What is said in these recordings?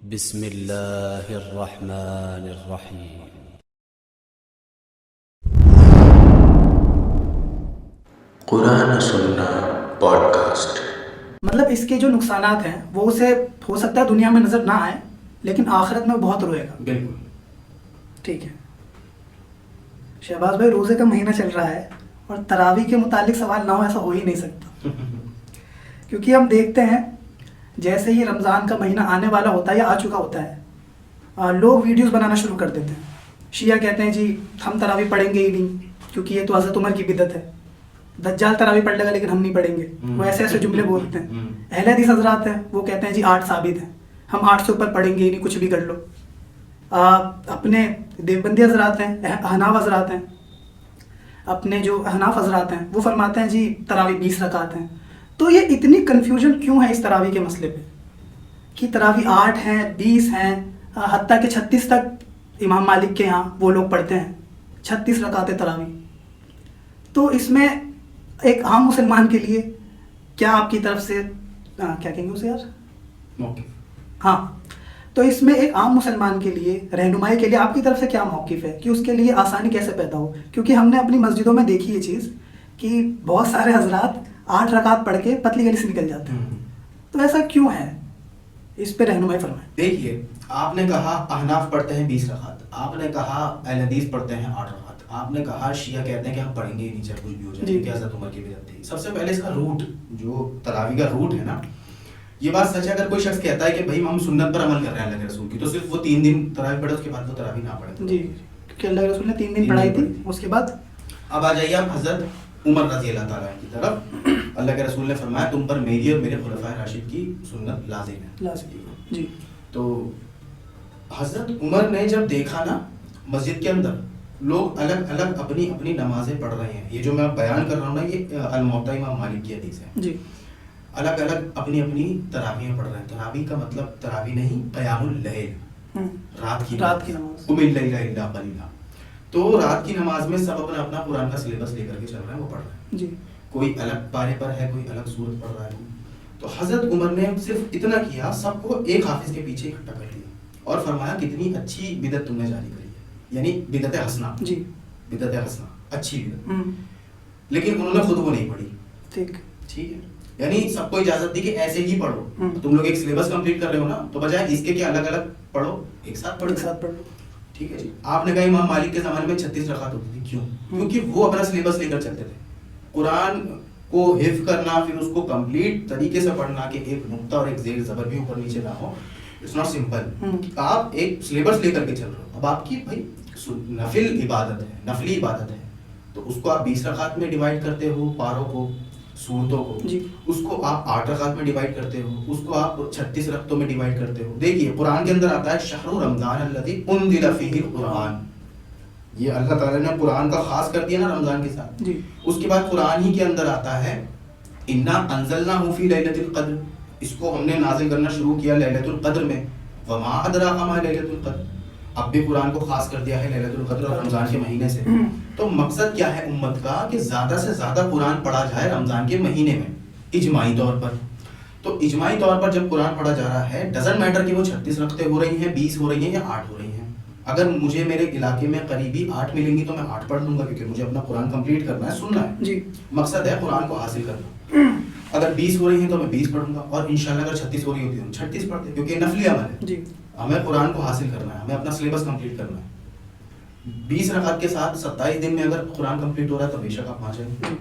بسم اللہ الرحمن الرحیم۔ قرآن سننا پوڈ کاسٹ۔ مطلب اس کے جو نقصانات ہیں وہ اسے ہو سکتا ہے دنیا میں نظر نہ آئے، لیکن آخرت میں بہت روئے گا۔ بالکل ٹھیک ہے شہباز بھائی، روزے کا مہینہ چل رہا ہے اور تراویح کے متعلق سوال نہ ہو ایسا ہو ہی نہیں سکتا، کیونکہ ہم دیکھتے ہیں جیسے ہی رمضان کا مہینہ آنے والا ہوتا ہے یا آ چکا ہوتا ہے، لوگ ویڈیوز بنانا شروع کر دیتے ہیں۔ شیعہ کہتے ہیں جی ہم تراویح پڑھیں گے ہی نہیں کیونکہ یہ تو حضرت عمر کی بدعت ہے، دجال تراویح پڑھ لے گا لیکن ہم نہیں پڑھیں گے، وہ ایسے ایسے جملے بولتے ہیں۔ اہل حدیث حضرات ہیں وہ کہتے ہیں جی 8 ثابت ہیں، ہم 8 سے اوپر پڑھیں گے ہی نہیں، کچھ بھی کر لو۔ اپنے دیوبندی حضرات ہیں، حناف حضرات ہیں، اپنے جو حناف حضرات ہیں وہ فرماتے ہیں جی تراویح 20 رکعت ہیں۔ تو یہ اتنی کنفیوژن کیوں ہے اس تراویح کے مسئلے پہ کہ تراویح 8 ہیں، 20 ہیں، حتیٰ کہ 36 تک امام مالک کے یہاں وہ لوگ پڑھتے ہیں، 36 رکعت تراویح۔ تو اس میں ایک عام مسلمان کے لیے کیا آپ کی طرف سے کیا کہیں گے اسے یار موقف ہاں، تو اس میں ایک عام مسلمان کے لیے رہنمائی کے لیے آپ کی طرف سے کیا موقف ہے کہ اس کے لیے آسانی کیسے پیدا ہو؟ کیونکہ ہم نے اپنی مسجدوں میں دیکھی یہ چیز کہ بہت سارے حضرات 8 رکعت پڑھ کے پتلی گلی سے نکل جاتے ہیں، تو ایسا کیوں ہے؟ اس پہ رہنمائی فرمائیں۔ دیکھیے، آپ نے کہا احناف پڑھتے ہیں 20 رکعت، آپ نے کہا اہل حدیث پڑھتے ہیں 8 رکعت، آپ نے کہا شیعہ کہتے ہیں کہ ہم پڑھیں گے ہی نہیں چاہے کچھ بھی ہو جائے کہ حضرت عمر کی بدعت تھی۔ سب سے پہلے اس کا روٹ، جو تراویح کا روٹ ہے نا، یہ بات سچ ہے۔ اگر کوئی شخص کہتا ہے کہ بھائی ہم سنت پر عمل کر رہے ہیں اللہ کے رسول کی، تو صرف وہ 3 دن تراویح پڑھے، اس کے بعد وہ تراویح نہ پڑھے جی، کیونکہ اللہ کے رسول نے 3 دن پڑھائی تھی، اس کے بعد اب آ جائیے آپ حضرت عمر رضی اللہ تعالیٰ کی طرف۔ اللہ کے رسول نے فرمایا تم پر میری اور میرے خلفائے راشد کی سنت لازم ہے۔ لازم جی۔ تو حضرت عمر نے جب دیکھا نا مسجد کے اندر لوگ الگ الگ اپنی اپنی نمازیں پڑھ رہے ہیں، یہ جو میں بیان کر رہا ہوں نا یہ الموطا امام مالک کی حدیث ہے، جی، الگ الگ اپنی اپنی تراویح پڑھ رہے ہیں۔ تراویح کا مطلب تراویح نہیں، قیام اللیل، رات کی نماز، قم اللیل الا قلیلا۔ تو رات کی نماز میں سب اپنا اپنا قرآن کا سلیبس لے کر کے چل رہے ہیں، وہ پڑھ رہے ہیں، جی، کوئی الگ پارے پر ہے، کوئی الگ سورت پڑھ رہا ہے۔ تو حضرت عمر نے صرف اتنا کیا، سب کو ایک حافظ کے پیچھے اکٹھا کر دیا اور فرمایا کتنی اچھی بدعت تم نے جاری کری ہے، یعنی بدعت حسنہ، جی، بدعت حسنہ، اچھی بدعت۔ لیکن انہوں نے خود وہ نہیں پڑھی، ٹھیک ٹھیک ہے، یعنی سب کو اجازت دی کہ ایسے ہی پڑھو، تم لوگ ایک سلیبس کمپلیٹ کر رہے ہو نا، تو بجائے اس کے کہ الگ الگ پڑھو ایک ساتھ پڑھو، ایک ساتھ پڑھ لو۔ ٹھیک ہے جی۔ آپ نے کہا امام مالک کے زمانے میں 36 رکعت ہوتی تھی، کیوں؟ کیونکہ وہ اپنا سلیبس لے کر چلتے تھے، قرآن کو حفظ کرنا، پھر اس کو کمپلیٹ طریقے سے پڑھنا کہ ایک نقطہ اور ایک زیر زبر بھی اوپر نیچے نہ ہو، اٹس ناٹ سمپل۔ آپ ایک سلیبس لے کر کے چل رہے ہو، اب آپ کی بھائی نفل عبادت ہے، نفلی عبادت ہے، تو اس کو آپ 20 رکعت میں ڈیوائڈ کرتے ہو، پاروں کو، صورتوں کو، اس کو آپ 8 رکعت میں ڈیوائڈ کرتے ہو، اس کو آپ 36 رکعتوں میں ڈیوائڈ کرتے ہو۔ دیکھیے قرآن کے اندر آتا ہے شہر رمضان الذی انزل فیہ القرآن، یہ اللہ تعالیٰ نے قرآن کا خاص کر دیا نا رمضان کے ساتھ۔ جی، اس کے بعد قرآن ہی کے اندر آتا ہے انا انزلناہ فی لیلۃ القدر، اس کو ہم نے نازل کرنا شروع کیا لیلۃ القدر میں، وما ادراک ما لیلۃ القدر، اب بھی قرآن کو خاص کر دیا ہے لیلۃ القدر اور رمضان کے مہینے سے۔ تو مقصد کیا ہے امت کا کہ زیادہ سے زیادہ قرآن پڑھا جائے رمضان کے مہینے میں، اجماعی طور پر۔ تو اجماعی طور پر جب قرآن پڑھا جا رہا ہے، ڈزنٹ میٹر کہ وہ 36 رکعتیں ہو رہی ہیں، 20 ہو رہی ہیں یا 8 ہو رہی ہیں، اگر مجھے میرے علاقے میں قریبی 8 ملیں گی تو میں 8 پڑھ لوں گا، کیونکہ مجھے اپنا قرآن کمپلیٹ کرنا ہے، سننا ہے، جی، مقصد ہے قرآن کو حاصل کرنا۔ اگر 20 ہو رہی ہیں تو میں 20 پڑھوں گا، اور انشاءاللہ اگر 36 ہو رہی ہوتی ہے 36 پڑھتے ہیں، کیونکہ یہ نفلی عمل ہے، جی، ہمیں قرآن کو حاصل کرنا ہے، ہمیں اپنا سلیبس کمپلیٹ کرنا ہے۔ 20 رکعت کے ساتھ 27 دن میں اگر قرآن کمپلیٹ ہو رہا ہے تو بے شک آپ وہاں جائیں۔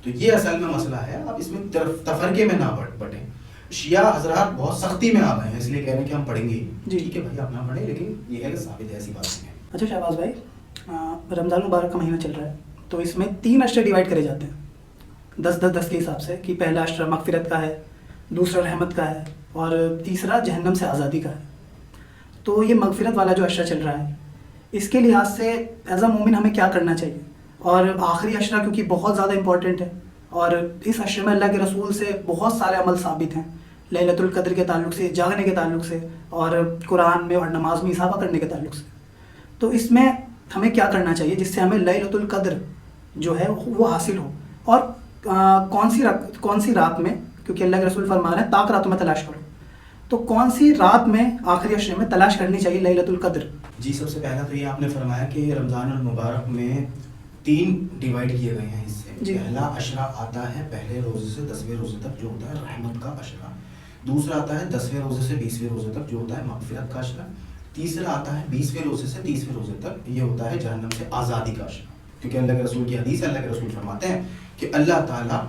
تو یہ اصل میں مسئلہ ہے، آپ اس میں تفرقے میں نہ بٹیں۔ شیعہ حضرات بہت سختی میں آ گئے ہیں، اس لیے کہہ رہے ہیں کہ ہم پڑھیں گے، ٹھیک ہے بھائی آپ نہ پڑھیں، لیکن یہ ہے کہ ثابت ہے، ایسی بات نہیں ہے۔ اچھا شہباز بھائی، رمضان مبارک کا مہینہ چل رہا ہے تو اس میں 3 اشرے ڈیوائڈ کرے جاتے ہیں 10 کے حساب سے، کہ پہلا اشرہ مغفرت کا ہے، دوسرا رحمت کا ہے، اور تیسرا جہنم سے آزادی کا ہے۔ تو یہ مغفرت والا جو اشرہ چل رہا ہے، اس کے لحاظ سے ایز اے مومن ہمیں کیا کرنا چاہیے؟ اور آخری اشرہ کیونکہ بہت زیادہ امپورٹنٹ ہے، اور اس اشرے میں اللہ کے رسول سے بہت سارے عمل ثابت ہیں، لیلۃ القدر کے تعلق سے، جاگنے کے تعلق سے، اور قرآن میں اور نماز میں اضافہ کرنے کے تعلق سے۔ تو اس میں ہمیں کیا کرنا چاہیے جس سے ہمیں لیلۃ القدر جو ہے وہ حاصل ہو؟ اور کون سی رات میں؟ کیونکہ اللہ کے رسول فرما رہے ہیں طاق راتوں میں تلاش کرو، تو کون سی رات میں آخری عشرے میں تلاش کرنی چاہیے لیلۃ القدر؟ جی سب سے پہلا تو یہ آپ نے فرمایا کہ رمضان المبارک میں 3 ڈیوائڈ کیے گئے ہیں حصے. جی. پہلا عشرہ آتا ہے پہلے روزے سے 10ویں روزے تک جو ہوتا ہے رحمت کا عشرہ. دوسرا آتا ہے 10ویں روزے سے 20ویں روزے تک جو ہوتا ہے مغفرت کا عشرہ. تیسرا آتا ہے 20ویں روزے سے 30ویں روزے تک، یہ ہوتا ہے جہنم سے آزادی کا عشرہ. کیونکہ اللہ کے رسول کی حدیث ہے، اللہ کے رسول فرماتے ہیں کہ اللہ تعالیٰ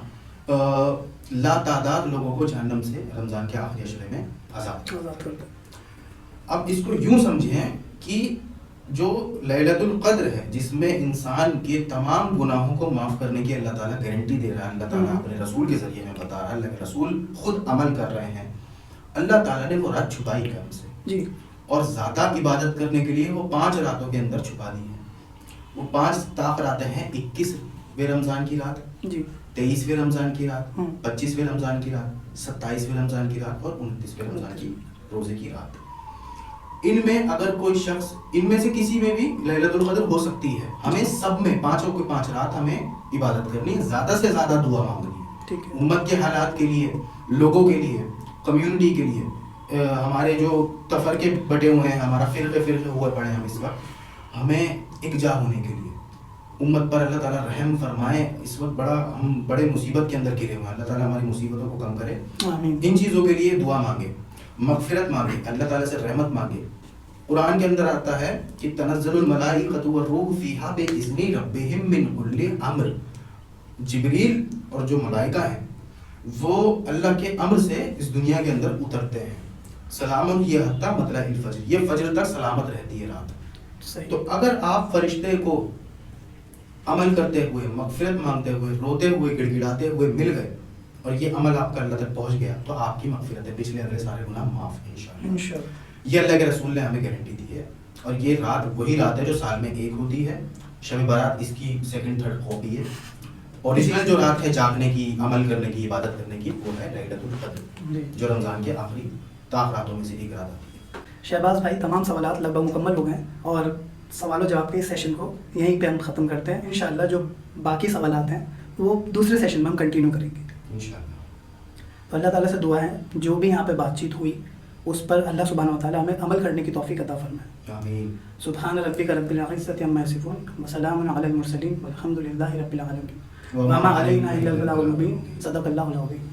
لا تعداد لوگوں کو جہنم سے رمضان کے آخری عشرے میں آزاد کرتا ہے. اب اس کو یوں سمجھیں کہ جو لیلۃ القدر ہے جس میں انسان کے تمام گناہوں کو معاف کرنے کی اللہ تعالیٰ گارنٹی دے رہا ہے، اللہ تعالیٰ اپنے رسول کے ذریعے میں بتا رہا ہے، اللہ کے رسول خود عمل کر رہے ہیں. اللہ تعالیٰ نے وہ رات چھپائی ہے ہم سے جی. اور زیادہ عبادت کرنے کے لیے وہ 5 راتوں کے اندر چھپا دی ہے. وہ 5 طاق راتیں ہیں: 21ویں رمضان کی رات، جی 23ویں رمضان کی رات، 25ویں رمضان کی رات، 27ویں رمضان کی رات اور 29ویں رمضان کی روزے کی رات. ان میں اگر کوئی شخص ان میں سے کسی میں بھی لیلۃ القدر ہو سکتی ہے. ہمیں سب میں 5 کے 5 رات ہمیں عبادت کرنی ہے، زیادہ سے زیادہ دعا مانگنی ہے امت کے حالات کے لیے، لوگوں کے لیے، کمیونٹی کے لیے. ہمارے جو تفرقے بٹے ہوئے ہیں، ہمارا فرقے ہوئے پڑے ہیں ہم اس وقت، ہمیں اکجا ہونے کے لیے امت پر اللہ تعالیٰ رحم فرمائے. اس وقت ہم بڑے مصیبت کے اندر گھرے ہوئے ہیں، اللہ تعالیٰ ہماری مصیبتوں کو کم کرے. ان چیزوں کے لیے دعا مانگے، مغفرت مانگے، اللہ تعالیٰ سے رحمت مانگے. قرآن کے اندر آتا ہے کہ تنزل الملائکۃ والروح فیہا بإذن ربہم من کل امر. جبریل اور جو ملائکہ ہیں وہ اللہ کے امر سے اس دنیا کے اندر اترتے ہیں. سلام یہ حتیٰ مطلع الفجر، یہ فجر تک سلامت رہتی ہے رات. تو اگر آپ فرشتے کو عمل کرتے ہوئے، مغفرت مانگتے ہوئے، روتے ہوئے، گڑ گڑاتے ہوئے مل گئے اور یہ عمل آپ کا اللہ تک پہنچ گیا تو آپ کی مغفرت ہے، پچھلے اگلے سارے گناہ معاف ہیں انشاءاللہ. یہ اللہ کے رسول نے ہمیں گارنٹی دی ہے. اور یہ رات وہی رات ہے جو سال میں ایک ہوتی ہے. شب برات اس کی 2nd 3rd کاپی ہے. اوریجنل جو رات ہے جاگنے کی، عمل کرنے کی، عبادت کرنے کی، وہ ہے لیلۃ القدر جو رمضان کے آخری طاق راتوں میں سے ایک رات آتی ہے. شہباز بھائی، تمام سوالات لگ بھگ مکمل ہو گئے ہیں اور سوال و جواب کے اس سیشن کو یہیں پہ ہم ختم کرتے ہیں. انشاءاللہ جو باقی سوالات ہیں وہ دوسرے سیشن میں ہم کنٹینیو کریں گے انشاءاللہ. تو اللہ تعالیٰ سے دعا ہے جو بھی یہاں پہ بات چیت ہوئی اس پر اللہ سبحانہ و تعالیٰ ہمیں عمل کرنے کی توفیق عطا فرمائے. آمین. سبحان ربک رب العزۃ عما یصفون وسلام علی المرسلین والحمد للہ رب العالمین. وما علینا الا البلاغ المبین. صدق اللہ العظیم.